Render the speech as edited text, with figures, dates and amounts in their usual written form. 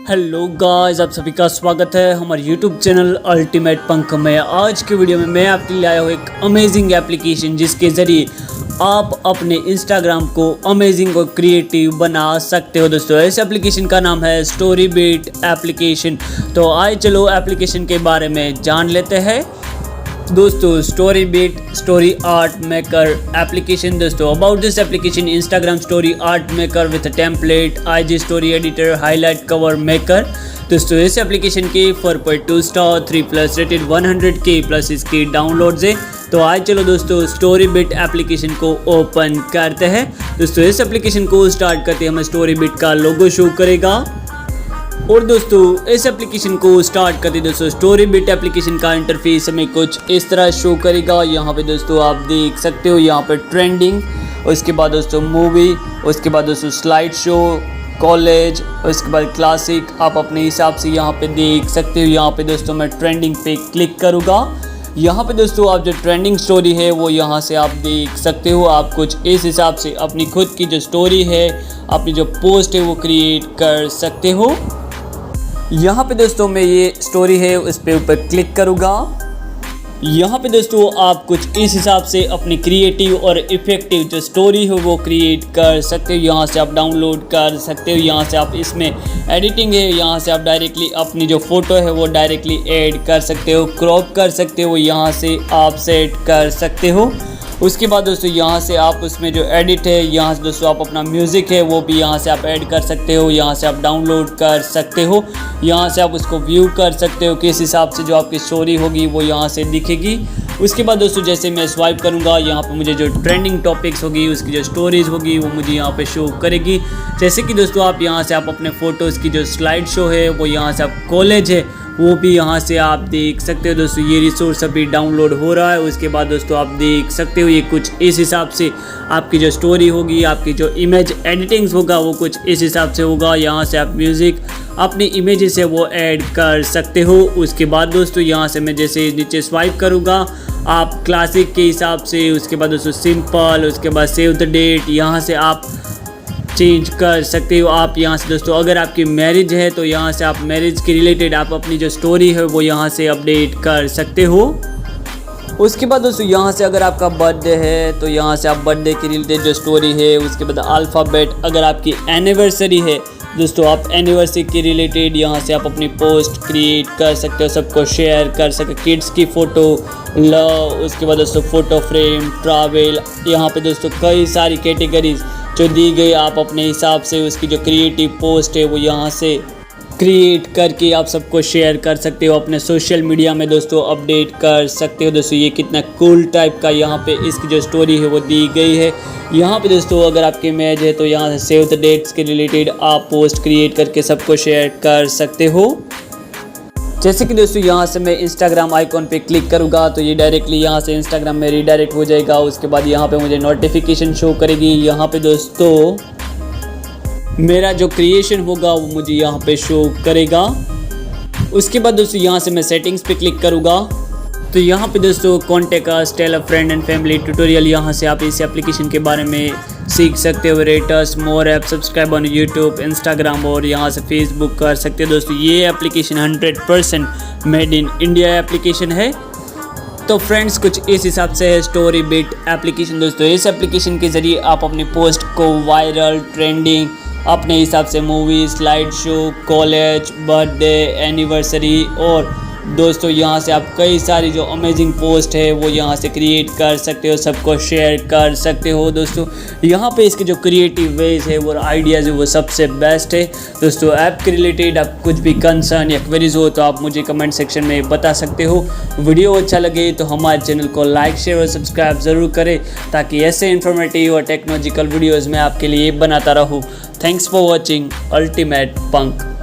Hello guys, आप सभी का स्वागत है हमारे यूट्यूब चैनल अल्टीमेट पंक में। आज के वीडियो में मैं आपके लिए आया हूँ एक अमेजिंग एप्लीकेशन जिसके ज़रिए आप अपने इंस्टाग्राम को अमेजिंग और क्रिएटिव बना सकते हो। दोस्तों, इस एप्लीकेशन का नाम है स्टोरीबिट एप्लीकेशन। तो आइए चलो एप्लीकेशन के बारे में जान लेते हैं। दोस्तों, स्टोरीबिट स्टोरी आर्ट मेकर एप्लीकेशन। दोस्तों, about this application, Instagram story art maker with template, IG story editor, highlight cover maker. दोस्तों, इस एप्लीकेशन की 4.2 स्टार 3+ रेटेड 100K प्लस इसकी डाउनलोड्स है। तो आज चलो दोस्तों स्टोरीबिट एप्लीकेशन को ओपन करते हैं। दोस्तों, इस एप्लीकेशन को स्टार्ट करते हमें स्टोरीबिट का लोगो शो करेगा। और दोस्तों, इस एप्लीकेशन को स्टार्ट करते दोस्तों स्टोरीबिट एप्लीकेशन का इंटरफेस हमें कुछ इस तरह शो करेगा। यहाँ पे दोस्तों आप देख सकते हो, यहाँ पे ट्रेंडिंग, उसके बाद दोस्तों मूवी, उसके बाद दोस्तों स्लाइड शो, कॉलेज, उसके बाद क्लासिक। आप अपने हिसाब से यहाँ पे देख सकते हो। यहाँ पे दोस्तों मैं ट्रेंडिंग पे क्लिक करूँगा। यहाँ पे दोस्तों आप जो ट्रेंडिंग स्टोरी है वो यहाँ से आप देख सकते हो। आप कुछ इस हिसाब से अपनी खुद की जो स्टोरी है, अपनी जो पोस्ट है वो क्रिएट कर सकते हो। यहाँ पे दोस्तों मैं ये स्टोरी है उस पे ऊपर क्लिक करूँगा। यहाँ पे दोस्तों आप कुछ इस हिसाब से अपनी क्रिएटिव और इफेक्टिव जो स्टोरी हो वो क्रिएट कर सकते हो। यहाँ से आप डाउनलोड कर सकते हो। यहाँ से आप इसमें एडिटिंग है, यहाँ से आप डायरेक्टली अपनी जो फ़ोटो है वो डायरेक्टली ऐड कर सकते हो, क्रॉप कर सकते हो, यहाँ से आप सेट कर सकते हो। उसके बाद दोस्तों यहाँ से आप उसमें जो एडिट है, यहाँ से दोस्तों आप अपना म्यूज़िक है वो भी यहाँ से आप ऐड कर सकते हो, यहाँ से आप डाउनलोड कर सकते हो। यहाँ से आप उसको व्यू कर सकते हो, किस हिसाब से जो आपकी स्टोरी होगी वो यहाँ से दिखेगी। उसके बाद दोस्तों जैसे मैं स्वाइप करूँगा, यहाँ पे मुझे जो ट्रेंडिंग टॉपिक्स होगी, उसकी जो स्टोरीज़ होगी वो मुझे यहाँ पे शो करेगी। जैसे कि दोस्तों आप यहाँ से आप अपने फ़ोटोज़ की जो स्लाइड शो है वो यहाँ से आप कॉलेज है वो भी यहाँ से आप देख सकते हो। दोस्तों ये रिसोर्स अभी डाउनलोड हो रहा है। उसके बाद दोस्तों आप देख सकते हो ये कुछ इस हिसाब से आपकी जो स्टोरी होगी, आपकी जो इमेज एडिटिंग्स होगा वो कुछ इस हिसाब से होगा। यहाँ से आप म्यूज़िक अपनी इमेजेस है वो ऐड कर सकते हो। उसके बाद दोस्तों यहाँ से मैं जैसे नीचे स्वाइप करूँगा, आप क्लासिक के हिसाब से, उसके बाद दोस्तों सिंपल, उसके बाद सेव द डेट, यहाँ से आप चेंज कर सकते हो। आप यहाँ से दोस्तों अगर आपकी मैरिज है तो यहाँ से आप मैरिज के रिलेटेड आप अपनी जो स्टोरी है वो यहाँ से अपडेट कर सकते हो। उसके बाद दोस्तों यहाँ से अगर आपका बर्थडे है तो यहाँ से आप बर्थडे के रिलेटेड जो स्टोरी है, उसके बाद अल्फ़ाबेट, अगर आपकी एनिवर्सरी है दोस्तों आप एनिवर्सरी के रिलेटेड यहाँ से आप अपनी पोस्ट क्रिएट कर सकते हो, सबको शेयर कर सकते हो। किड्स की फ़ोटो, लव, उसके बाद दोस्तों फ़ोटो फ्रेम, ट्रैवल, यहाँ पे दोस्तों कई सारी कैटेगरीज जो दी गई, आप अपने हिसाब से उसकी जो क्रिएटिव पोस्ट है वो यहाँ से क्रिएट करके आप सबको शेयर कर सकते हो, अपने सोशल मीडिया में दोस्तों अपडेट कर सकते हो। दोस्तों ये कितना कूल टाइप का यहाँ पे इसकी जो स्टोरी है वो दी गई है। यहाँ पे दोस्तों अगर आपकी मैच है तो यहाँ से सेव द डेट्स के रिलेटेड आप पोस्ट क्रिएट करके सबको शेयर कर सकते हो। जैसे कि दोस्तों यहाँ से मैं इंस्टाग्राम आइकॉन पे क्लिक करूँगा तो ये डायरेक्टली यहाँ से इंस्टाग्राम में रीडायरेक्ट हो जाएगा। उसके बाद यहाँ पे मुझे नोटिफिकेशन शो करेगी। यहाँ पे दोस्तों मेरा जो क्रिएशन होगा वो मुझे यहाँ पे शो करेगा। उसके बाद दोस्तों यहाँ से मैं सेटिंग्स पे क्लिक करूँगा तो यहाँ पे दोस्तों contact us, tell a friend and family tutorial, यहाँ से आप इस एप्लीकेशन के बारे में सीख सकते हो। रेटर्स, more app, subscribe on YouTube, Instagram और यहाँ से फेसबुक कर सकते हो। दोस्तों ये application 100% made in India application है। तो फ्रेंड्स कुछ इस हिसाब से है स्टोरीबिट एप्लीकेशन। दोस्तों इस एप्लीकेशन के ज़रिए आप अपनी पोस्ट को वायरल, ट्रेंडिंग, अपने हिसाब से movie, slide show, college, birthday, anniversary और दोस्तों यहाँ से आप कई सारी जो अमेजिंग पोस्ट है वो यहाँ से क्रिएट कर सकते हो, सबको शेयर कर सकते हो। दोस्तों यहाँ पे इसके जो क्रिएटिव वेज है वो आइडियाज़ है वो सबसे बेस्ट है। दोस्तों ऐप के रिलेटेड आप कुछ भी कंसर्न या क्वेरीज हो तो आप मुझे कमेंट सेक्शन में बता सकते हो। वीडियो अच्छा लगे तो हमारे चैनल को लाइक, शेयर और सब्सक्राइब ज़रूर करें ताकि ऐसे इन्फॉर्मेटिव और टेक्नोलॉजिकल वीडियोज़ मैं आपके लिए बनाता रहूँ। Thanks for watching ultimate punk.